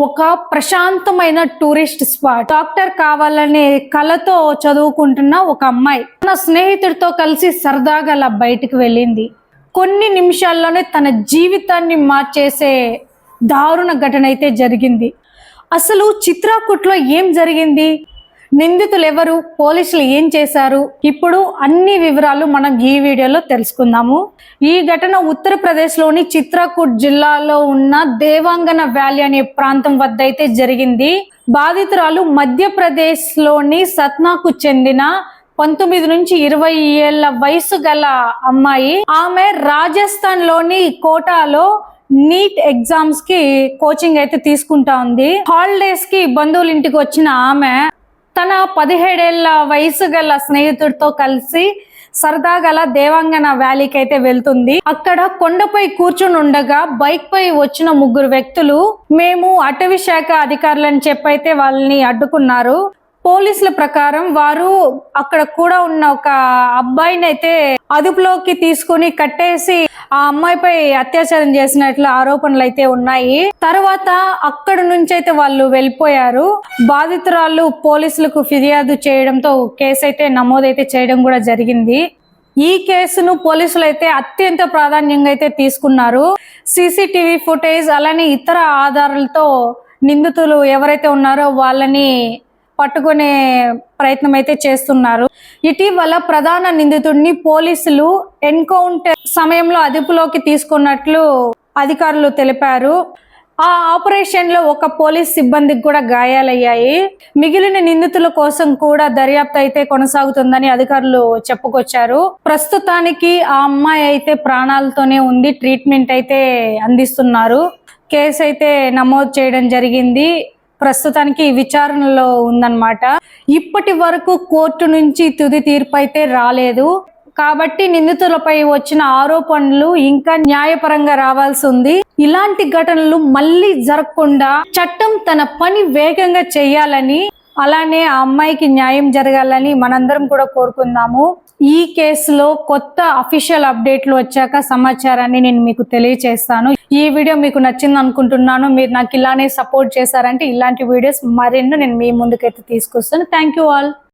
ఒక ప్రశాంతమైన tourist spot. Doctor కావాలనే కలతో చదువుకుంటున్న ఒక అమ్మాయి తన స్నేహితుడితో కలిసి సరదాగా అలా బయటికి వెళ్ళింది. కొన్ని నిమిషాల్లోనే తన జీవితాన్ని మార్చేసే దారుణ ఘటన అయితే జరిగింది. అసలు చిత్రాకుట్లో ఏం జరిగింది, నిందితులు ఎవరు, పోలీసులు ఏం చేశారు, ఇప్పుడు అన్ని వివరాలు మనం ఈ వీడియోలో తెలుసుకుందాము. ఈ ఘటన ఉత్తరప్రదేశ్లోని చిత్రాకూట్ జిల్లాలో ఉన్న దేవాంగన వ్యాలీ అనే ప్రాంతం వద్ద అయితే జరిగింది. బాధితురాలు మధ్యప్రదేశ్లోని సత్నాకు చెందిన 19 నుంచి 20 ఏళ్ల వయసు గల అమ్మాయి. ఆమె రాజస్థాన్ లోని కోటాలో నీట్ ఎగ్జామ్స్ కి కోచింగ్ అయితే తీసుకుంటా ఉంది. హాలిడేస్ కి బంధువుల ఇంటికి వచ్చిన ఆమె తన 17 ఏళ్ల వయసు గల స్నేహితుడితో కలిసి సరదాగల దేవాంగన వ్యాలీకి అయితే వెళ్తుంది. అక్కడ కొండపై కూర్చుని ఉండగా బైక్ పై వచ్చిన 3 వ్యక్తులు మేము అటవీ శాఖ అధికారులని చెప్పైతే వాళ్ళని అడ్డుకున్నారు. పోలీసుల ప్రకారం వారు అక్కడ కూడా ఉన్న ఒక అబ్బాయిని అయితే అదుపులోకి తీసుకుని కట్టేసి ఆ అమ్మాయిపై అత్యాచారం చేసినట్లు ఆరోపణలు అయితే ఉన్నాయి. తర్వాత అక్కడ నుంచి అయితే వాళ్ళు వెళ్ళిపోయారు. బాధితురాలు పోలీసులకు ఫిర్యాదు చేయడంతో కేసు అయితే నమోదైతే చేయడం కూడా జరిగింది. ఈ కేసును పోలీసులు అయితే అత్యంత ప్రాధాన్యంగా అయితే తీసుకున్నారు. సీసీటీవీ ఫుటేజ్ అలానే ఇతర ఆధారాలతో నిందితులు ఎవరైతే ఉన్నారో వాళ్ళని పట్టుకునే ప్రయత్నం అయితే చేస్తున్నారు. ఇటీవల ప్రధాన నిందితుడిని పోలీసులు ఎన్కౌంటర్ సమయంలో అదుపులోకి తీసుకున్నట్లు అధికారులు తెలిపారు. ఆ ఆపరేషన్ లో ఒక పోలీస్ సిబ్బందికి కూడా గాయాలయ్యాయి. మిగిలిన నిందితుల కోసం కూడా దర్యాప్తు అయితే కొనసాగుతుందని అధికారులు చెప్పుకొచ్చారు. ప్రస్తుతానికి ఆ అమ్మాయి అయితే ప్రాణాలతోనే ఉంది, ట్రీట్మెంట్ అయితే అందిస్తున్నారు. కేసు అయితే నమోదు చేయడం జరిగింది. ప్రస్తుతానికి విచారణలో ఉందన్నమాట. ఇప్పటి వరకు కోర్టు నుంచి తుది తీర్పు అయితే రాలేదు. కాబట్టి నిందితులపై వచ్చిన ఆరోపణలు ఇంకా న్యాయపరంగా రావాల్సి ఉంది. ఇలాంటి ఘటనలు మళ్ళీ జరగకుండా చట్టం తన పని వేగంగా చేయాలని, అలానే ఆ అమ్మాయికి న్యాయం జరగాలని మనందరం కూడా కోరుకుందాము. ఈ కేసులో కొత్త అఫీషియల్ అప్డేట్లు వచ్చాక సమాచారాన్ని నేను మీకు తెలియజేస్తాను. ఈ వీడియో మీకు నచ్చింది అనుకుంటున్నాను. మీరు నాకు ఇలానే సపోర్ట్ చేశారంటే ఇలాంటి వీడియోస్ మరెన్నో నేను మీ ముందుకైతే తీసుకొస్తాను. Thank you all.